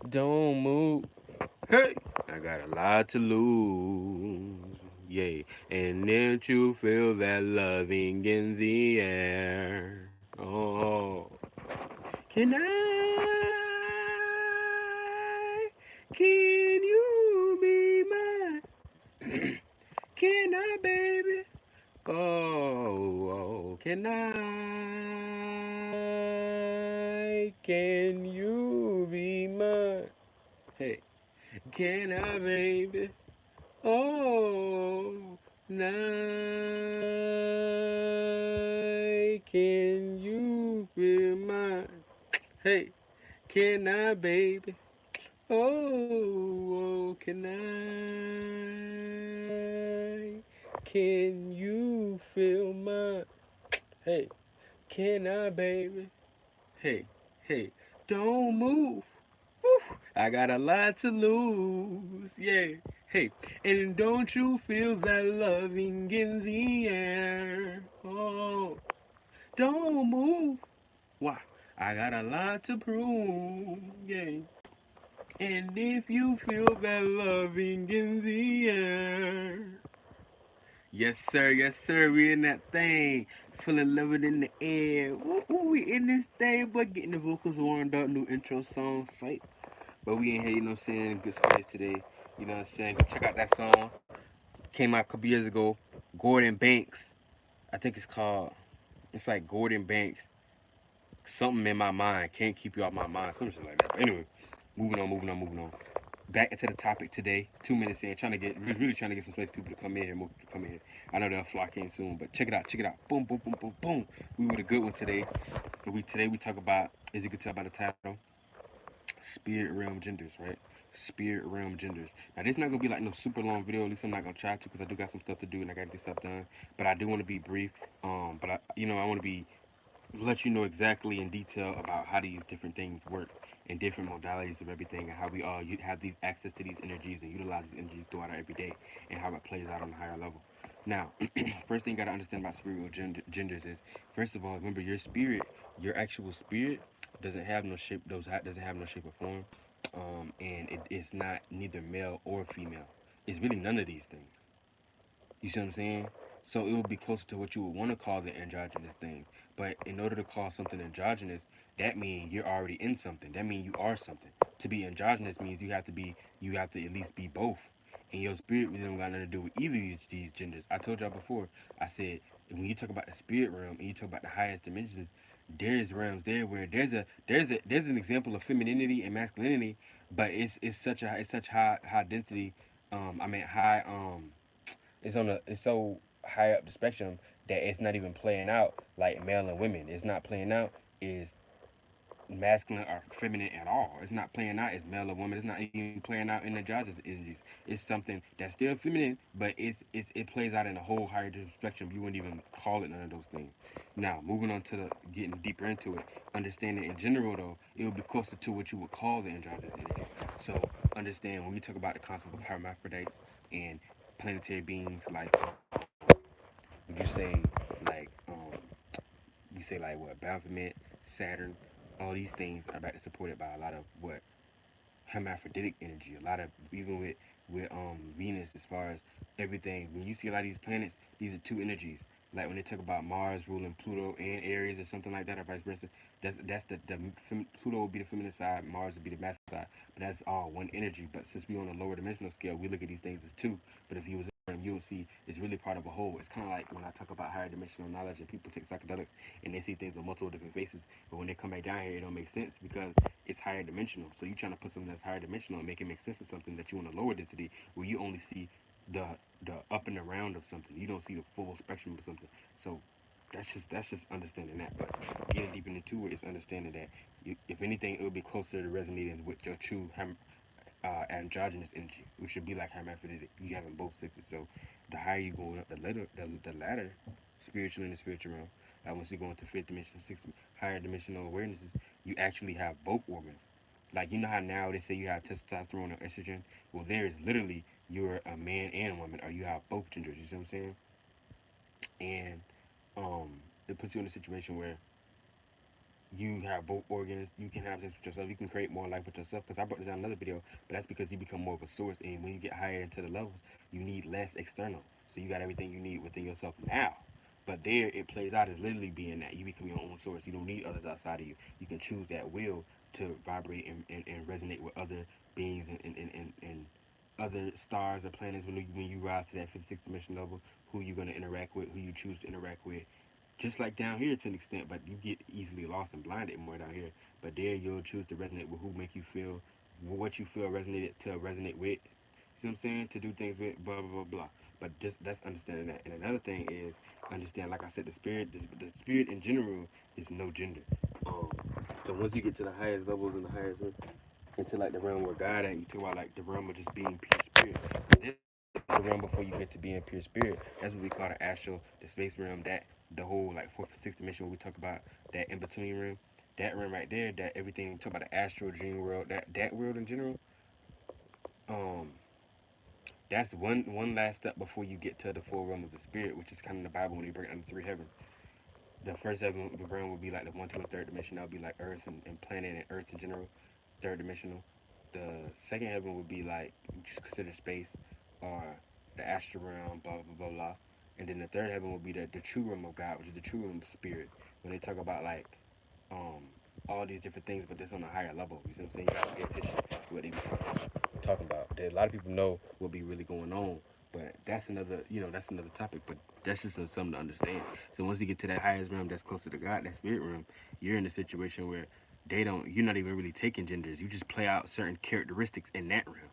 Don't move. Hey, I got a lot to lose. Yeah, and then you feel that loving in the air. Oh, can I? Can you be mine? Can I, baby? Oh, can I? Can you be mine? Hey, can I, baby? Oh, night, can you be mine? Hey, can I, baby? Oh, can I? Can you feel mine? Hey, can I, baby? Hey, hey, don't move. Woo, I got a lot to lose. Yeah. Hey, and don't you feel that loving in the air? Oh, don't move. Why? I got a lot to prove. Yeah. And if you feel that loving in the air. Yes, sir. Yes, sir. We in that thing. Feeling loving in the air. Woo, woo, we in this thing, but getting the vocals warmed up. New intro song. Sight. But we in here, you know what I'm saying? Good space today. You know what I'm saying? Go check out that song. Came out a couple years ago. Gordon Banks. I think it's called. It's like Gordon Banks. Something in my mind. Can't keep you out my mind. Something like that. But anyway, moving on. Back into the topic today. 2 minutes in. Trying to get, really trying to get some place people to come in here. More people to come in here. I know they'll flock in soon. But check it out. Check it out. Boom, boom, boom, boom, boom. We with a good one today. And today we talk about, as you can tell by the title, spirit realm genders, right? Spirit realm genders. Now this not gonna be like no super long video. At least I'm not gonna try to, because I do got some stuff to do and I gotta get stuff done. But I do want to be brief. But I want to be let you know exactly in detail about how these different things work and different modalities of everything, and how we all have these access to these energies and utilize these energies throughout our everyday, and how it plays out on a higher level. Now, first thing you gotta understand about spiritual genders is, first of all, remember your spirit, your actual spirit doesn't have no shape. Doesn't have no shape or form, and it's not neither male or female. It's really none of these things. You see what I'm saying? So it would be closer to what you would want to call the androgynous thing. But in order to call something androgynous, that means you're already in something. That means you are something. To be androgynous means you have to at least be both. And your spirit really don't got nothing to do with either of these genders. I told y'all before, I said, when you talk about the spirit realm and you talk about the highest dimensions, there's realms there where there's an example of femininity and masculinity, but it's such high density. I mean high it's so high up the spectrum that it's not even playing out like male and women. It's not playing out is masculine or feminine at all. It's not playing out as male or woman. It's not even playing out in the androgynous energies. It's something that's still feminine, but it plays out in a whole higher spectrum. You wouldn't even call it none of those things. Now, moving on to the getting deeper into it, understanding in general though, it would be closer to what you would call the androgynous energy. So understand when we talk about the concept of hermaphrodites and planetary beings, like would you say like we say like what Baphomet, Saturn, all these things are about to supported by a lot of what hermaphroditic energy. A lot of even with Venus, as far as everything. When you see a lot of these planets, these are two energies. Like when they talk about Mars ruling Pluto and Aries or something like that, or vice versa. That's Pluto will be the feminine side, Mars will be the masculine side. But that's all one energy. But since we're on a lower dimensional scale, we look at these things as two. But if you was you will see it's really part of a whole. It's kind of like when I talk about higher dimensional knowledge and people take psychedelics and they see things on multiple different faces, but when they come back down here, it don't make sense because it's higher dimensional. So you're trying to put something that's higher dimensional and make it make sense of something that you want a lower density, where you only see the the up and around of something. You don't see the full spectrum of something. So that's just understanding that. But getting deeper into it is understanding that if anything, it would be closer to resonating with your true androgynous energy, which should be like hermaphroditic. You having both sexes. So the higher you going up, the ladder, spiritual in the spiritual realm. Once you go into fifth dimension, sixth, higher dimensional awarenesses, you actually have both organs. Like you know how now they say you have testosterone or estrogen. Well, there is literally you're a man and a woman, or you have both genders. You see what I'm saying? And it puts you in a situation where you have both organs. You can have this with yourself. You can create more life with yourself. Because I brought this out in another video, but that's because you become more of a source. And when you get higher into the levels, you need less external. So you got everything you need within yourself now. But there, it plays out as literally being that you become your own source. You don't need others outside of you. You can choose that will to vibrate and resonate with other beings and other stars or planets when you rise to that 56th dimension level. Who you're going to interact with, who you choose to interact with, just like down here to an extent, but you get easily lost and blinded more down here. But there you'll choose to resonate with who make you feel what you feel resonated to resonate with. See what I'm saying? To do things with blah blah blah blah. But just that's understanding that. And another thing is understand, like I said, the spirit in general is no gender. Um, so once you get to the highest levels and the highest into like the realm where God at, you talk about like the realm of just being pure spirit. This is the realm before you get to being pure spirit. That's what we call the astral, the space realm. That the whole like fourth and sixth dimension where we talk about that in between realm. That realm right there, that everything we talk about the astral dream world, that world in general. Um, that's one last step before you get to the full realm of the spirit, which is kind of the Bible when you break down the three heavens. The first heaven, the realm would be like the one, two, and third dimension. That would be like Earth and planet and Earth in general, third dimensional. The second heaven would be like just consider space or the astral realm, blah blah blah blah. And then the third heaven would be the true realm of God, which is the true realm of spirit. When they talk about like um all these different things, but this on a higher level. You see what I'm saying? You gotta pay attention to what they be talking about. A lot of people know what be really going on, but that's another that's another topic. But that's just something to understand. So once you get to that highest realm, that's closer to God, that spirit realm, you're in a situation where you're not even really taking genders. You just play out certain characteristics in that realm.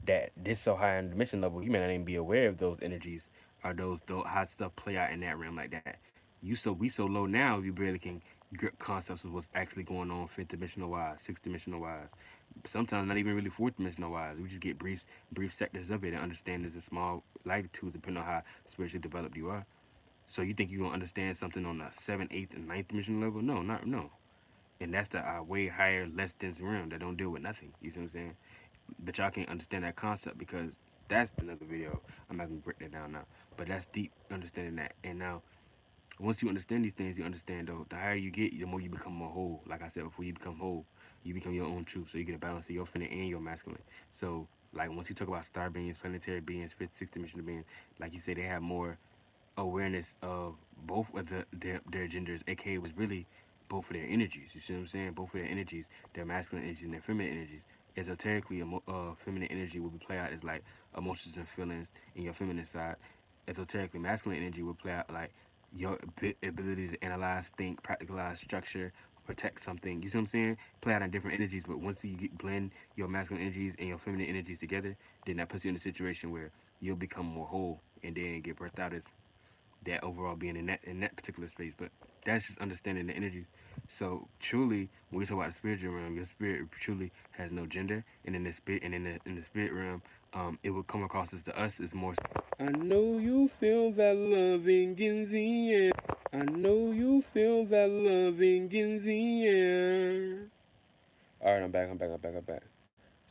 That this so high in the dimension level, you may not even be aware of those energies or those how stuff play out in that realm like that. We so low now, you barely can grip concepts of what's actually going on fifth dimensional wise, sixth dimensional wise. Sometimes not even really fourth dimensional wise. We just get brief sectors of it and understand there's a small latitude depending on how spiritually developed you are. So you think you're gonna understand something on the seventh, eighth, and ninth dimensional level? No. And that's the way higher, less dense realm that don't deal with nothing. You see what I'm saying? But y'all can't understand that concept because that's another video. I'm not gonna break that down now. But that's deep understanding that. And now once you understand these things, you understand though, the higher you get, the more you become more whole. Like I said before, you become whole. You become your own truth. So you get a balance of your feminine and your masculine. So like once you talk about star beings, planetary beings, fifth, sixth dimensional beings, like you say, they have more awareness of both of their genders, aka was really both of their energies. You see what I'm saying? Both of their energies, their masculine energies and their feminine energies. Esoterically, feminine energy will be play out as like emotions and feelings in your feminine side. Esoterically, masculine energy will play out like your ability to analyze, think, practicalize, structure, protect something. You see what I'm saying? Play out in different energies, but once blend your masculine energies and your feminine energies together, then that puts you in a situation where you'll become more whole and then get birthed out as that overall being in that particular space. But that's just understanding the energies. So truly, when we talk about the spiritual realm, your spirit truly has no gender, and in the spirit in the spirit realm, it will come across as to us as more. I know you feel that loving in the air. I know you feel that loving in the air. All right, I'm back.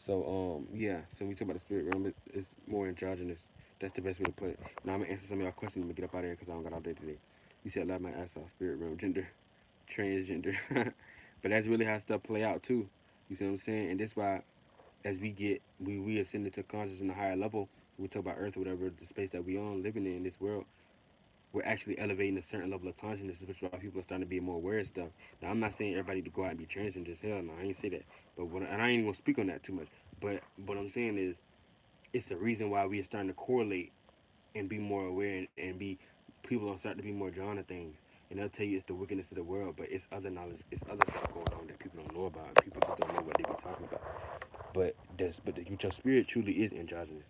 So yeah. So we talk about the spirit realm. It's more androgynous. That's the best way to put it. Now I'm gonna answer some of your questions. I'm gonna get up out of here because I don't got all day today. You said a lot of my ass off spirit realm, gender, transgender, but that's really how stuff play out too. You see what I'm saying? And that's why as we ascend into consciousness in a higher level, we talk about Earth or whatever the space that we on living in this world. We're actually elevating a certain level of consciousness, which is why people are starting to be more aware of stuff. Now, I'm not saying everybody to go out and be transgender. Hell no, I ain't say that. And I ain't gonna speak on that too much. But what I'm saying is, it's the reason why we are starting to correlate and be more aware and be people are starting to be more drawn to things. And they'll tell you it's the wickedness of the world, but it's other knowledge, it's other stuff going on that people don't know about. People just don't know what they be talking about. Your spirit truly is androgynous.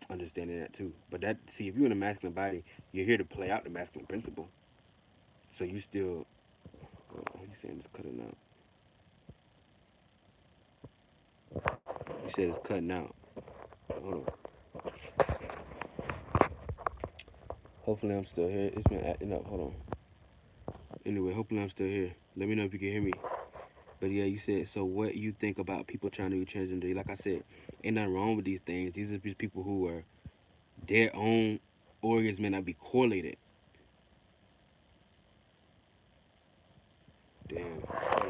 Understanding that too. But that see, if you're in a masculine body, you're here to play out the masculine principle. So you still, oh, you saying it's cutting out? You said it's cutting out. Hold on. Hopefully I'm still here. It's been acting up. Hold on. Anyway, hopefully I'm still here. Let me know if you can hear me. But yeah, you said, so what you think about people trying to be transgender? Like I said, ain't nothing wrong with these things. These are just people who are, their own organs may not be correlated. Damn. Hold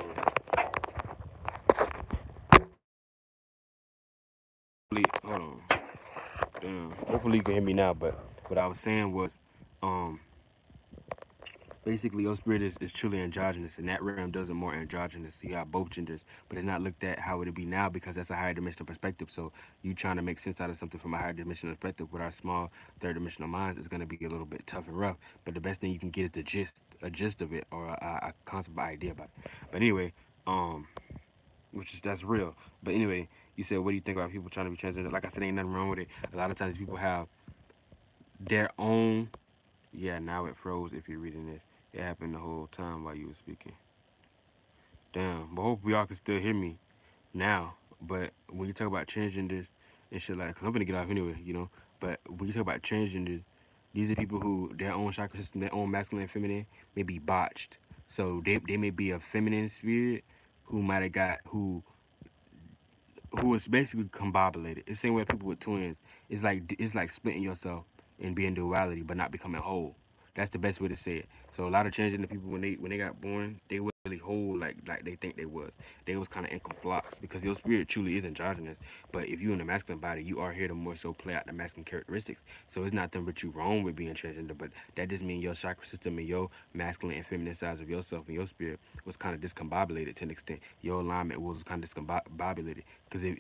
on. Hold on. Damn. Hopefully you can hear me now. But what I was saying was, um, basically your spirit is truly androgynous, and that realm does it more androgynous. You got both genders, but it's not looked at how it would be now because that's a higher dimensional perspective. So you trying to make sense out of something from a higher dimensional perspective with our small third dimensional minds is going to be a little bit tough and rough. But the best thing you can get is the gist, a gist of it, or a concept idea about it. But anyway, um, which is that's real. But anyway, you said, what do you think about people trying to be transgender? Like I said, ain't nothing wrong with it. A lot of times people have their own. Yeah, now it froze. If you're reading this, it happened the whole time while you were speaking. Damn. But hopefully y'all can still hear me now. But when you talk about transgenders and shit like, cause I'm gonna get off anyway, you know. But when you talk about transgenders, these are people who their own chakra system, their own masculine and feminine may be botched. So they may be a feminine spirit who might have got who is basically combobulated. It's the same way people with twins. It's like splitting yourself and being duality, but not becoming whole. That's the best way to say it. So a lot of transgender people when they got born, they were really whole like they think they was. They was kind of in flux because your spirit truly is androgynous. But if you in the masculine body, you are here to more so play out the masculine characteristics. So it's not nothing but you wrong with being transgender, but that just means your chakra system and your masculine and feminine sides of yourself and your spirit was kind of discombobulated to an extent. Your alignment was kind of discombobulated. Because if